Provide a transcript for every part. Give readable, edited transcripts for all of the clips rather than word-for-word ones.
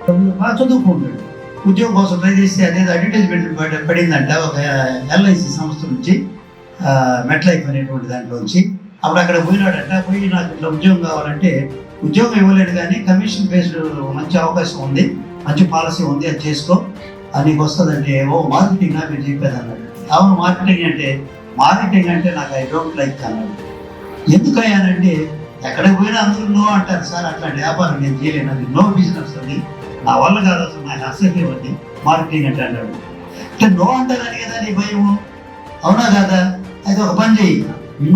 బాగా చదువుకుంటాడు. ఉద్యోగం కోసం ట్రై చేస్తే అదేదో అడ్వర్టైజ్మెంట్ పడిందంట ఒక ఎల్ఐసి సంస్థ నుంచి, మెట్లైఫ్ అనేటువంటి దాంట్లోంచి. అప్పుడు అక్కడ పోయినాడంట. పోయి నాకు ఇట్లా ఉద్యోగం కావాలంటే, ఉద్యోగం ఇవ్వలేదు కానీ కమిషన్ బేస్డ్ మంచి అవకాశం ఉంది, మంచి పాలసీ ఉంది, అది చేసుకో, అది నీకు వస్తుందంటే. ఓ మార్కెటింగ్ నాకు చెప్పేది అన్నాడు. అవును మార్కెటింగ్ అంటే నాకు ఐ డోంట్ లైక్ అన్నాడు. ఎందుకు అయ్యానంటే, ఎక్కడికి పోయినా అందరూ నో అంటారు సార్, అట్లాంటి వ్యాపారం నేను చేయలేను, అది నో బిజినెస్, అది నా వల్ల కాదు, అసలు నాకు అసహ్యం అది మార్కెటింగ్ అంటే అన్నాడు. అంటే నో అంటారని కదా నీ భయము, అవునా కాదా? అయితే ఒక పని చేయి,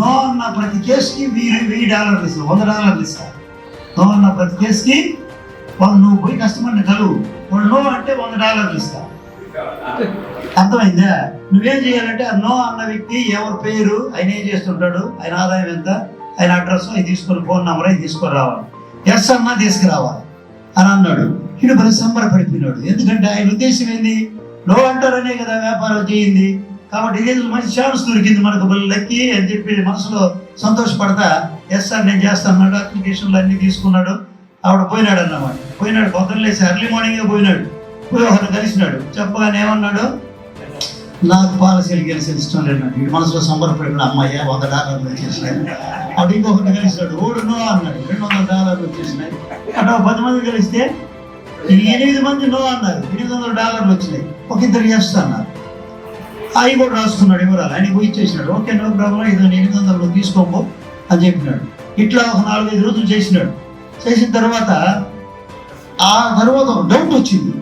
నో అన్న ప్రతి కేసుకి $1000 ఇస్తా, $100 ఇస్తా. నో అన్న ప్రతి కేసుకి నువ్వు పోయి కస్టమర్ని కలువు, వాళ్ళు నో అంటే $100 ఇస్తా. అర్థమైందా? నువ్వేం చేయాలంటే ఆ నో అన్న వ్యక్తి ఎవరి పేరు, ఆయన ఏం చేస్తుంటాడు, ఆయన ఆదాయం ఎంత, ఆయన అడ్రస్ అది తీసుకొని, ఫోన్ నెంబర్ అది తీసుకొని రావాలి. ఎస్ అన్నా తీసుకురావాలి అని అన్నాడు. వీడు మరి సంబరపడిపోయినాడు. ఎందుకంటే ఆయన ఉద్దేశం ఏంది, నో అంటారనే కదా వ్యాపారం చేయింది. కాబట్టి ఇదేదో మంచి ఛాన్స్ దొరికింది మనకు, లక్కీ అని చెప్పి మనసులో సంతోషపడతా ఎస్ సార్ నేను చేస్తాను, అప్లికేషన్లు అన్నీ తీసుకున్నాడు. ఆవిడ పోయినాడు అన్నమాట. పోయినాడు, పొద్దున్న లేసి ఎర్లీ మార్నింగే పోయినాడు. పోయి ఒకరిని కలిసినాడు. చెప్పగానే ఏమన్నాడు, నాకు పాలసీలు గెలిచి ఇష్టం లేదన్నాడు. వీడు మనసులో సంబరపడిన అమ్మాయ్య $100 వచ్చేసినాయి. అటు ఇంకొకరిని కలిసినాడు, ఓడు నో అన్నాడు, $200 వచ్చేసినాయి. అటు 10 మంది కలిస్తే 8 మంది నో అన్నారు, $800 వచ్చినాయి. ఒక ఇద్దరు ఎస్ అన్నారు. అవి కూడా రాసుకున్నాడు వివరాలు, ఆయన పోయి ఇచ్చేసినాడు. ఓకే నో ప్రాబ్లం, ఇది 800 తీసుకోపో అని చెప్పినాడు. ఇట్లా ఒక 4-5 రోజులు చేసినాడు. చేసిన తర్వాత ఒక డౌట్ వచ్చింది,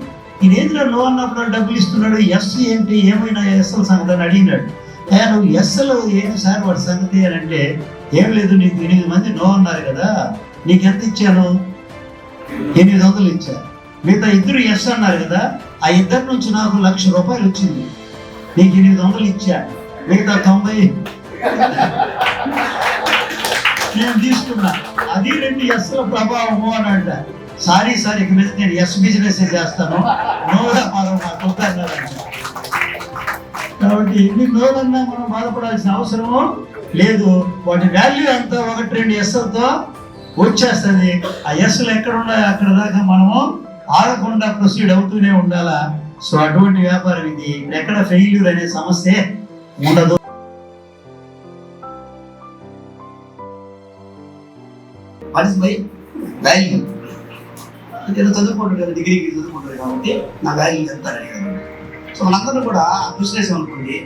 ఈయనేంద్ర నో అన్నప్పుడు డబ్బులు ఇస్తున్నాడు, ఎస్ ఏంటి, ఏమైనా ఎస్ఎల్ సంగతి అని అడిగినాడు. నువ్వు ఎస్ఎల్ ఏంటి సార్ వాడి సంగతి అని అంటే, ఏం లేదు, నీకు 8 మంది నో అన్నారు కదా, నీకు ఎంత ఇచ్చాను, 800 ఇచ్చాను. మిగతా ఇద్దరు ఎస్ అన్నారు కదా, ఆ ఇద్దరి నుంచి నాకు ₹1,00,000 వచ్చింది, నీకు 800 ఇచ్చా, మిగతా 90 నేను తీసుకున్నా. అది 2 ఎస్ల ప్రభావము అని అంట. సారీ సార్, ఇక మీద నేను ఎస్ బిజినెస్ చేస్తాను, నో వ్యాపారం నాకు వద్దన్నారంట. కాబట్టి ఎన్ని నోలన్నా మనం బాధపడాల్సిన అవసరము లేదు. వాటి వాల్యూ ఎంత, 1-2 ఎస్లతో వచ్చేస్తుంది. ఆ ఎస్లు ఎక్కడ ఉన్నాయో అక్కడ దాకా మనము ఆగకుండా ప్రొసీడ్ అవుతూనే ఉండాలా. సో అటువంటి వ్యాపారం ఇది. ఎక్కడ ఫెయిల్యూర్ అనే సమస్య ఉండదు. వాల్యూ నేను చదువుకుంటాడు కదా, డిగ్రీకి చదువుకుంటాడు కాబట్టి నా వాల్యూ ఎంత అడిగాను. సో మనందరూ కూడా విశ్లేషం అనుకోండి,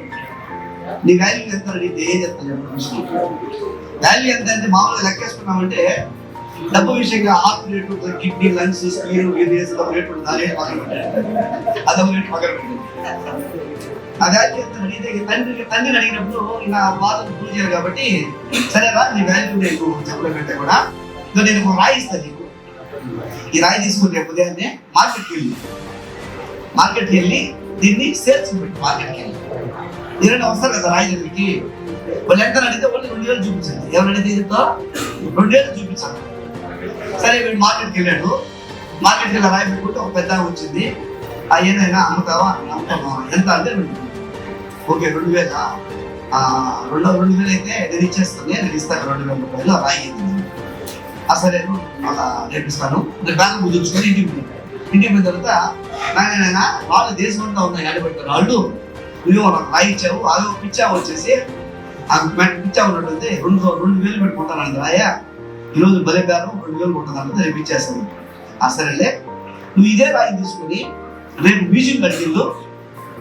నీ వాల్యూ ఎంత అడిగితే ఏం చెప్తాను చెప్పండి. వాల్యూ ఎంత అంటే మామూలుగా లెక్కేసుకున్నామంటే డబ్బు విషయంగా heart rate, kidney, lungs, screen, rate దాని అదొక రేటు పక్కన పెట్టింది. ఆ వాల్యూ ఎంత అడిగితే తండ్రిని అడిగినప్పుడు ఇలా బాధలు పూజ చేయాలి కాబట్టి, సరేనా నీ వాల్యూ నేను చెప్పలేకంటే కూడా నేను ఒక రాయి ఇస్తాను నీకు, ఈ రాయి తీసుకుంటే ఉదయాన్నే మార్కెట్కి వెళ్ళి దీన్ని సేల్స్ పెట్టి మార్కెట్కి వెళ్ళి ఎవరైనా వస్తారు కదా రాయి దగ్గరికి, వాళ్ళు ఎంత అడిగితే వాళ్ళు 2,000 చూపించండి, ఎవరు అడిగితే 2,000 చూపించాలి. సరే వీడు మార్కెట్కి వెళ్ళాడు. మార్కెట్కి వెళ్ళి రాయి పెట్టుకుంటే ఒక పెద్ద వచ్చింది, ఏదైనా అమ్ముతావా, అమ్ముతావా ఎంత అంటే ఓకే 2,000, 2,000 అయితే నేను ఇచ్చేస్తాను, నేను ఇస్తాను ₹2,000 రాయి. సరే రేపు ఇస్తాను, బ్యాంక్ కుదుర్చుకొని ఇంటికి పోయిన తర్వాత నాయన వాళ్ళు దేశం అంతా ఉన్నాయి ఆడబెట్టారు వాళ్ళు, నువ్వు నాకు రాయి ఇచ్చావు, అవి పిచ్చా వచ్చేసి ఆ పిచ్చా ఉన్నట్టు 2,000 పెట్టుకుంటాను రాయ, ఈరోజు భలే బేరం 2,000 కొట్టాలంటే రేపు ఇచ్చేస్తాను. సరేలే నువ్వు ఇదే రాయి తీసుకొని రేపు మ్యూజియం అడిగిందో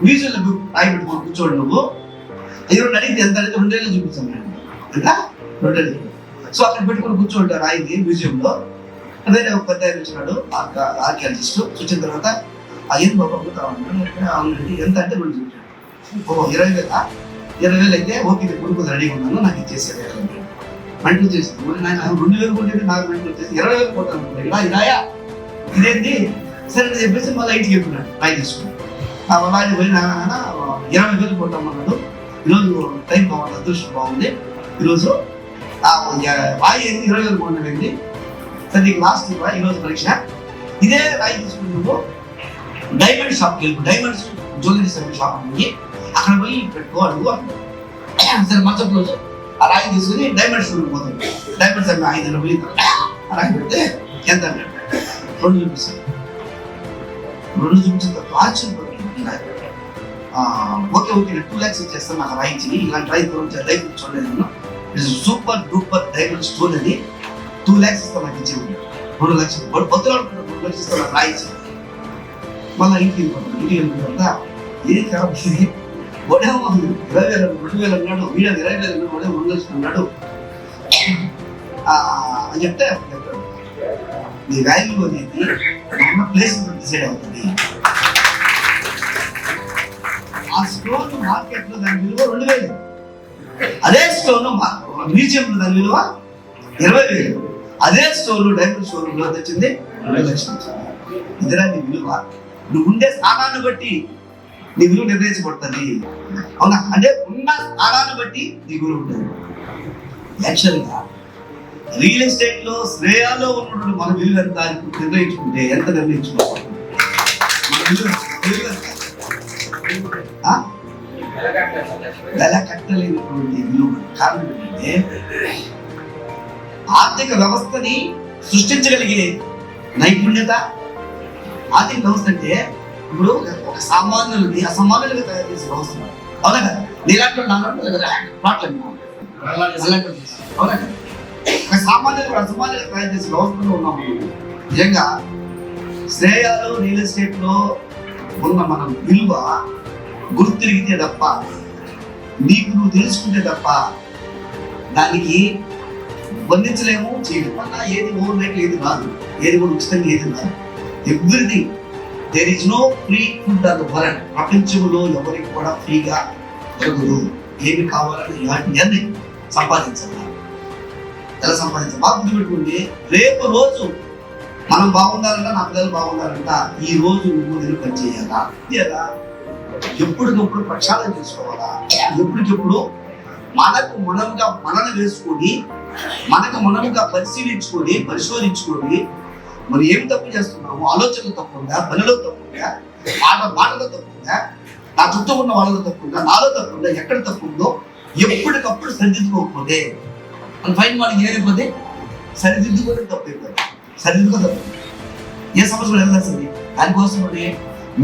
మ్యూజియంలో రాయి పెట్టుకొని కూర్చోండి, నువ్వు ఎవరు అడిగితే ఎంత అడిగితే 2,000 చూపించాను ఇంకా 2,000. సో అక్కడ పెట్టుకుని కూర్చోండి రాయింది మ్యూజియంలో. అదే ఒక పెద్ద ఆయన వచ్చినాడు ఆర్కియాలజిస్ట్. వచ్చిన తర్వాత ఏం బాబు అవునండి ఎంత అంటే 2 చూపించాడు. 20,000 అయితే ఓకే కొడుకు రెడీగా ఉన్నాను, నాకు ఇచ్చేసేది మంటలు చేసింది. నాయన 2,000 కొట్టేది నాకు మంటలు వచ్చేసి 20,000 కొట్టాను ఇలా ఇలాయా ఇదేంటి సరే చెప్పేసి మళ్ళీ ఇంటికి చెప్పినాడు రాయి తీసుకుని. వాళ్ళ ఆయన పోయి నాన్న 20,000 కొట్టామన్నాడు. ఈరోజు టైం బాగుంది, అదృష్టం బాగుంది, ఈరోజు రాయి 20,000 కొట్టండి. సరే నీకు లాస్ట్ ఈరోజు పరీక్ష, ఇదే రాయి తీసుకుని నువ్వు డైమండ్ షాప్కి వెళ్ళి డైమండ్స్ జ్యువెలరీ సర్వీస్ షాప్ ఉంది, అక్కడ పోయి పెట్టుకో అడుగు అంటారు. సరే మరుసటి రోజు ఆ రాయి తీసుకుని డైమండ్ షోరూమ్ పోతాడు. డైమండ్స్ అవి 5,000 పోయి రాయి పెడితే ఎంత అంటే 2 చూపిస్తాడు. రెండు చూపించిన ఆశ్చర్యపడుతున్నాయి. ఓకే 2 lakhs ఇచ్చేస్తాను నాకు రాయించి, ఇలాంటి రైతు లైఫ్ చూడలేదు. సూపర్ డూపర్ డైమండ్ స్టోన్ అది 2 lakhs ఇస్తాను నాకు ఇచ్చేది. 2 లక్షలు పొద్దున 2 లక్షలు ఇస్తాను నాకు రాయించి. మళ్ళీ ఇంటికి వెళ్ళిపోతాను. ఏది ఖరాబ్ ఇది వడేమో 20,000 2,000 అన్నాడు, వీడియో 20,000 అన్నాడు, వడే 2 లక్షలు అన్నాడు అని చెప్తే చెప్తాడు నీ వాల్యూ అనేది ఉన్న ప్లేస్ డిసైడ్ అవుతుంది. ఆ స్టోన్ మార్కెట్ లో దాని విలువ 2,000, అదే స్టోన్ మ్యూజియం లో దాని విలువ 20,000, అదే స్టోన్ డైమండ్ స్టోన్ లో తెచ్చింది 2 లక్షలు. ఇదిరా నీ విలువ. నువ్వు ఉండే స్థానాన్ని బట్టి నీ విలువ నిర్ణయించబడుతుంది. అవునా? అంటే ఉన్న స్థానాన్ని బట్టి నీ విలువ ఉంటుంది. యాక్చువల్గా రియల్ ఎస్టేట్ లో శ్రేయాలో ఉన్నటువంటి మన విలువ ఎంత నిర్ణయించుకుంటే ఎంత నిర్ణయించుకోవాలి మన విలువ వెల కట్టలేనటువంటి విలువ. కారణం ఏంటంటే ఆర్థిక వ్యవస్థని సృష్టించగలిగే నైపుణ్యత. ఆర్థిక వ్యవస్థ అంటే ఇప్పుడు ఒక సామాన్యులని అసామాన్యులుగా తయారు చేసే వ్యవస్థ. అవునా కదా? నీలాంటి అవునా కదా? ఒక సామాన్యులు అసామాన్యులుగా తయారు చేసే వ్యవస్థలో ఉన్నాము. నిజంగా శ్రేయాలు రియల్ ఎస్టేట్ లో ఉన్న మన విలువ గుర్తిరిగితే తప్ప, నీకు నువ్వు తెలుసుకుంటే తప్ప దానికి బంధించలేము, చేయలేము. అన్నా ఏది ఓవర్ నైట్ ఏది రాదు, ఏది కూడా ఉచితంగా ఏది రాదు. Everything there is no free food on the world. ప్రపంచంలో ఎవరికి కూడా ఫ్రీగా దొరకదు. ఏమి కావాలని వాటిని సంపాదించాలి. ఎలా సంపాదించాలి? బాగా గుర్తుపెట్టుకోండి. రేపు రోజు మనం బాగుండాలంట, నా పిల్లలు బాగుండాలంట, ఈ రోజు నువ్వు నేను పని చేయాలా? ఎప్పటికప్పుడు ప్రక్షాళన చేసుకోవాలా? ఎప్పటికెప్పుడు మనకు మనముగా మనను వేసుకొని, మనకు మనముగా పరిశోధించుకొని మరి ఏమి తప్పు చేస్తున్నాము, ఆలోచనలు తప్పుందా, పనిలో తప్పుందా, మాటలో తప్పుందా, నా చుట్టూ ఉన్న వాళ్ళలో తప్పుందా, నాలో తప్పుందా, ఎక్కడ తప్పుందో ఎప్పటికప్పుడు సరిదిద్దుకోకపోతే మన ఫైన్ మనకి ఏమైపోతే సరిదిద్దుకోవడం తప్పైపోతుంది. సరిదిద్దుకో తప్పు. ఏ సమస్య కూడా వెళ్ళాల్సింది. దానికోసం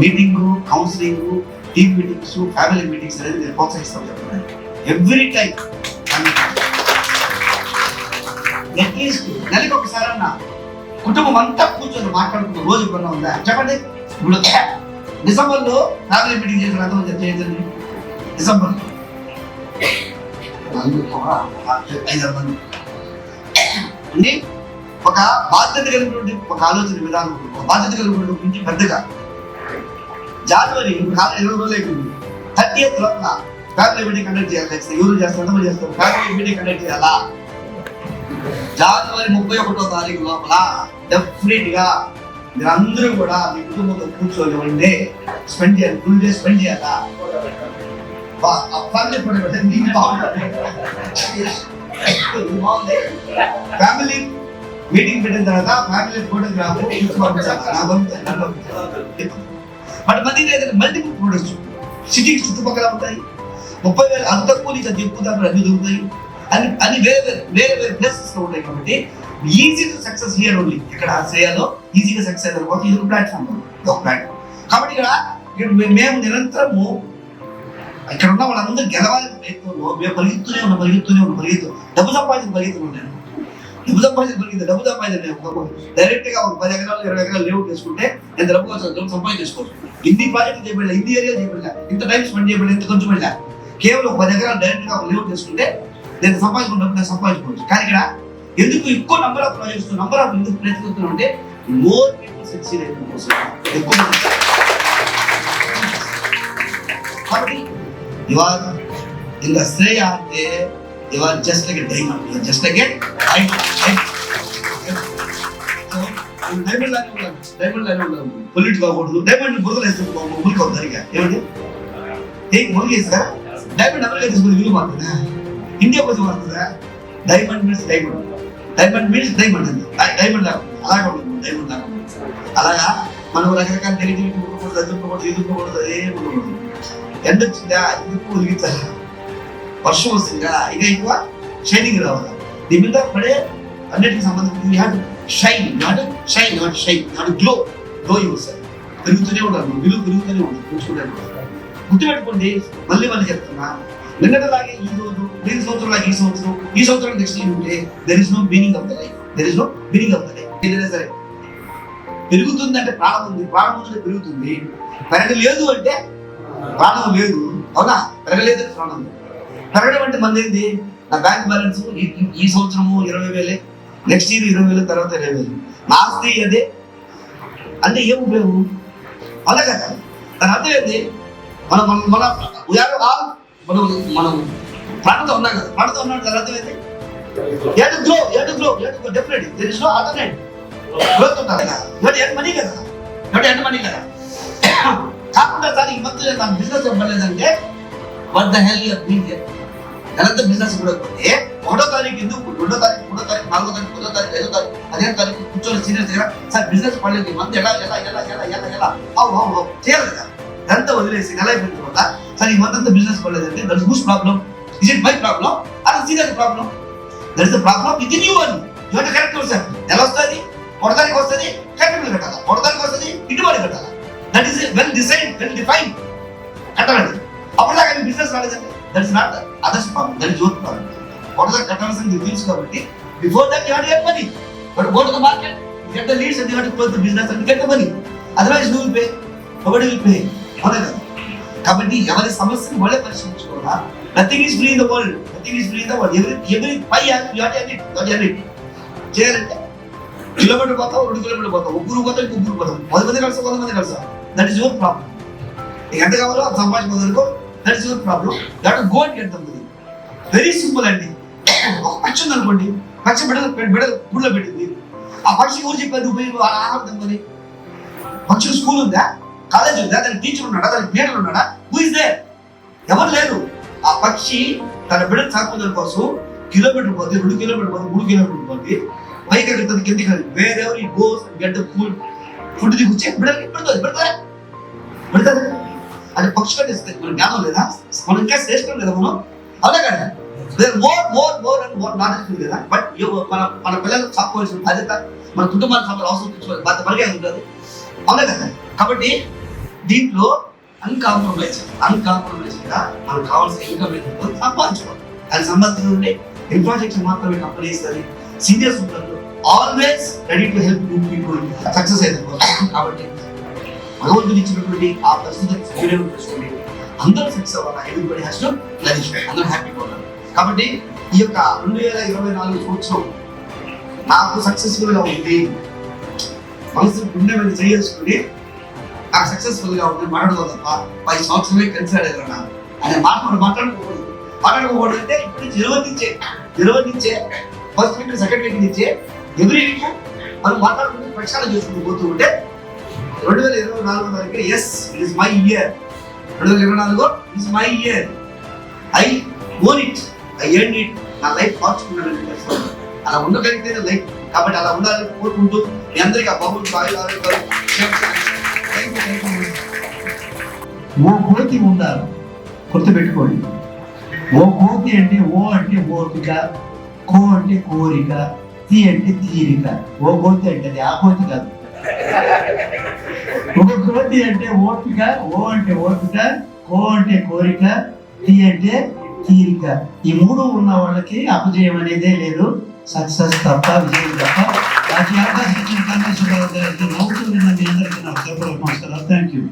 meeting, counselling, team meetings, family meetings అనేది నేను ప్రోత్సహిస్తాను చెప్తున్నాను. ఎవ్రీ టైం అట్లీస్ట్ నెలకి ఒకసారి అన్న కుటుంబం అంతా కూర్చొని మాట్లాడుకున్న రోజు ఎప్పుడన్నా ఉందా చెప్పండి. ఇప్పుడు డిసెంబర్లో ఫ్యామిలీ మీటింగ్ చేసిన అంత చేయండి. డిసెంబర్లో 5-6 మంది ఒక బాధ్యత కలిగినటువంటి ఒక ఆలోచన విధానం, ఒక బాధ్యత కలిగినటువంటి పెద్దగా జనవరి 20 రోజులు అయిపోయింది. 30th లోపల ఫ్యామిలీ మీటింగ్ కండక్ట్ చేయాలి. ఎవరు చేస్తారు చేస్తారు ఫ్యామిలీ మీటింగ్ కండక్ట్ చేయాలా? జనవరి 31వ తారీఖు లోపల డెఫినెట్ గా మీరందరూ కూడా మీ కుటుంబంతో కూర్చొని ఉండే స్పెండ్ చేయాలి. ఫుల్ డే స్పెండ్ చేయాలా? ఫ్యామిలీ మీటింగ్ పెట్టిన తర్వాత family photograph but multiple products సిటీకి చుట్టుపక్కల ఉంటాయి. 30,000 అంత తక్కువ నీకు అది ఎక్కువ దాకా అన్ని దొరుకుతాయి. అన్ని వేరే వేరే ప్లేసెస్ లో ఉంటాయి. కాబట్టి easy to success here only. ఇక్కడ శ్రేయాలో ఈజీగా సక్సెస్ అయిన తర్వాత ఇది ఒక ప్లాట్ఫామ్. కాబట్టి ఇక్కడ మేము నిరంతరము ఇక్కడ ఉన్న వాళ్ళందరూ గెలవాలి ప్రయత్నంలో మేము పరిగెత్తునే ఉన్నాం. డబ్బు సంపాదించిన పరిగెత్తున్నాను. డబ్బు సంపాదించిన డైరెక్ట్ గా ఒక 10 ఎకరాలు 20 ఎకరాలు లేఅవుట్ చేసుకుంటే ఎంత డబ్బు సంపాదించుకోవచ్చు. ఇన్ని ప్రాజెక్టులు చేయబడలే, ఇన్ని ఏరియా చేయబడలే, ఇంత టైం స్పెండ్ చేయబడలే, ఇంత ఖర్చు పెట్టలే. కేవలం 10 ఎకరాలు డైరెక్ట్ గా ఒక లేఅవుట్ చేసుకుంటే నేను సంపాదించుకోవచ్చు. కానీ ఇక్కడ ఎందుకు ఎక్కువ నంబర్ ఆఫ్ ప్రాజెక్ట్స్ ఎందుకు ప్రయత్నిస్తున్నాం అంటే మోర్ పీపుల్ సక్సీడ్ అయిన కోసం ఎక్కువ. కాబట్టి ఇవాళ ఇంకా శ్రేయ అంటే ఇవాళ just like diamond, just like diamond line ఉండాలి. పొల్యూట్ కాకూడదు. డైమండ్ బురదలు వేస్తే మురికి అవుతుంది. ఏమండి మురిగేస్తా డైమండ్ అమెరికా తీసుకుని విలువ మారుతుందా? ఇండియా కోసం మారుతుందా? డైమండ్ మీన్స్ డైమండ్ అండి. డైమండ్ అలాగే ఉంటుంది. డైమండ్ లాగా అలాగా మనం రకరకాల నెగిటివిటీ ఉండకూడదు, ఎదుర్కోకూడదు, ఏం ఉండకూడదు. ఎండ వచ్చిందా ఎందుకు ఉరిగించాలి, వర్షం వస్తుందా ఇక ఎక్కువ షైనింగ్ రావాలి. దీని మీద పడే అన్నిటికి సంబంధించి shine, not glow your self. పెరుగుతూనే ఉండాలి, విలువ పెరుగుతూనే ఉండాలి, పెంచుకుంటే గుర్తుపెట్టుకోండి. మళ్ళీ చెప్తున్నా, నిన్నటిలాగే ఈ రోజు, ఈ సంవత్సరం లాగే ఈ సంవత్సరం నెక్స్ట్ ఇయర్ ఉంటే there is no meaning of the life, there is no meaning of the life. ఏదైనా సరే పెరుగుతుంది అంటే ప్రాణం ఉంది, ప్రాణం ఉంటే పెరుగుతుంది. పెరగలేదు అంటే ప్రాణం లేదు, అవునా? పెరగలేదు అంటే ప్రాణం లేదు. పెరగడం అంటే మన ఏంది? నా బ్యాంక్ బ్యాలెన్స్ ఈ సంవత్సరము 20,000, నెక్స్ట్ ఇయర్ 20,000, తర్వాత 20,000. నా ఆస్తి అదే అంటే ఏం ఉపయోగం? అలా కదా. దాని అర్థం ఏంటి? మనం మనం ప్రాణంతో ఉన్నాం కదా, ప్రాణంతో ఉన్నాడు. దాని అర్థం ఏంటి? Definitely there is no alternate. Growth ఉంటుంది కదా, మనీ కదా, మనీ కదా. కాకుండా సార్ ఈ మధ్య నా బిజినెస్ ఇవ్వలేదంటే what the hell you're doing here? నెలంతా బిజినెస్ ఇవ్వకపోతే 1వ తారీఖు ఎందుకు, 2వ తారీఖు, 3వ తారీఖు, 4వ తారీఖు, 5వ తారీఖు, 5వ తారీఖు, 10వ తారీఖు కూర్చొని సీనియర్స్ దగ్గర సార్ బిజినెస్ పడలేదు, ఈ మంత్ ఎలా చేయాలి కదా. ఇదంతా వదిలేసి నెల అయిపోయిన తర్వాత సార్ ఈ మంత్ అంతా బిజినెస్ పడలేదంటే that is whose problem? Is it my problem or senior problem? That is the problem with in you అని. You have to correct your self. ఎలా వస్తుంది? 1వ తారీఖు వస్తుంది, కరెక్ట్ కట్టాలి. 1వ తారీఖు వస్తుంది, ఇటుబడి కట్టాలి. That is well decide, well define కట్టాలి. అప్పుడు దాకా బిజినెస్ రాలేదంటే that is not others problem, that is your problem. 1వ తారీఖు కట్టాల్సింది తెలుసు కాబట్టి before that you have to get money. But go to the market, get the leads and you have to close the business and get the money. Otherwise who will pay? Nobody will pay. అవునా కదా? కాబట్టి ఎవరి సమస్యను వాళ్ళే పరిష్కరించుకోవాలా. Nothing is free in the world, nothing is free in the world. ఎవరి పై you have to earn it. చేయాలంటే కిలోమీటర్ పోతావు, 2 కిలోమీటర్ పోతావు, ముగ్గురు పోతావు, ఇంకొకరు పోతావు, 10 మంది కలుస్తావు, 100 మంది కలుస్తావు. That is your problem. నీకు ఎంత కావాలో అది సంపాదించుకోదనుకో, that is your problem. You have to go and get the money. Very simple అండి. ఒక పక్షి ఉందనుకోండి, పక్షి బిడ్డలు గుడిలో పెట్టింది. ఆ పక్షి ఊరు చెప్పేది ఉపయోగం ఆహారం అని. పక్షి స్కూల్ ఉందా, కాలేజ్ ఉందా, దానికి టీచర్ ఉన్నాడా, దానికి లీడర్ ఉన్నాడా? Who is there? ఎవరు లేరు. ఆ పక్షి తన బిడ్డలు సాకుదల కోసం కిలోమీటర్ పోతే, 2 కిలోమీటర్ పోతే, 3 కిలోమీటర్ పోతే, పైకి ఎగురుతుంది, కిందికి wherever it goes get the food దిగుచ్చే బిడ్డలకి పెడతారు. అది పక్షి కంటే మన జ్ఞానం లేదా? మనం ఇంకా శ్రేష్టం లేదా మనం? అవునా కదా? మోర్ అండ్ మోర్ నాలెడ్జ్ ఉంది కదా. బట్ మన పిల్లలకు సాకోవాల్సిన బాధ్యత, మన కుటుంబానికి అవసరం తెచ్చుకోవాలి బాధ్యత మనకే ఉంటుంది. అవునా కదా? కాబట్టి దీంట్లో అన్కాంప్రమైజ్ గా మనకు కావాల్సిన ఇన్కమ్ ఏంటో సంపాదించుకోవాలి. దానికి సంబంధించిన ఇన్ఫ్రాస్ట్రక్చర్ మాత్రమే కంపెనీ ఇస్తుంది. సీనియర్స్ ఉంటారు, always ready to help you people success అయితే. కాబట్టి భగవంతుడు ఇచ్చినటువంటి ఆ పరిస్థితిని సద్వినియోగం చేసుకోండి. అందరూ సక్సెస్ అవ్వాలి. ఎవ్రీబడీ హ్యాస్ టు ఫ్లరిష్, అందరూ హ్యాపీగా ఉండాలి. కాబట్టి ఈ యొక్క 2024 సంవత్సరం నాకు సక్సెస్ఫుల్ గా ఉంది, మనసు గుండె మీద చేసుకుని నాకు సక్సెస్ఫుల్ గా ఉంది మాట్లాడదు తప్ప 5 సంవత్సరమే కన్సిడర్ అయ్యాను అనే మాట్లాడుకోకూడదు. అంటే ఇప్పుడు నుంచి 20 నుంచే ఫస్ట్ వీక్, సెకండ్ వీక్ నుంచే ఎవ్రీ వీక్ మనం మాట్లాడుకుంటూ ప్రక్షాళన చేసుకుంటూ పోతూ ఉంటే 2024 వరకు yes it is my year, 2024 is my year, I own it, I earn it, నా లైఫ్ మార్చుకున్నాను. అలా ఉండగలిగితే లైఫ్. కాబట్టి అలా ఉండాలని కోరుకుంటూ మీ అందరికీ ఆ బాబు ఓ కోతి ఉండాలి, గుర్తుపెట్టుకోండి. ఓ కోతి అంటే ఓ అంటే ఓపిక, కో అంటే కోరిక, తి అంటే తీరిక. ఓ కోతి అంటే అది ఆ కోతి కాదు. ఓ కోతి అంటే ఓపిక, ఓ అంటే ఓపిక, కో అంటే కోరిక, తి అంటే తీరిక. ఈ 3 ఉన్న వాళ్ళకి అపజయం అనేదే లేదు, సక్సెస్ తప్ప, విజయం తప్ప. నాకు అవకాశం ఇచ్చిన కన్నేశ్వరరావు గారికి నవ్వుతూ విన్న మీ అందరికీ నా హృదయపూర్వక నమస్కారాలు. Thank you.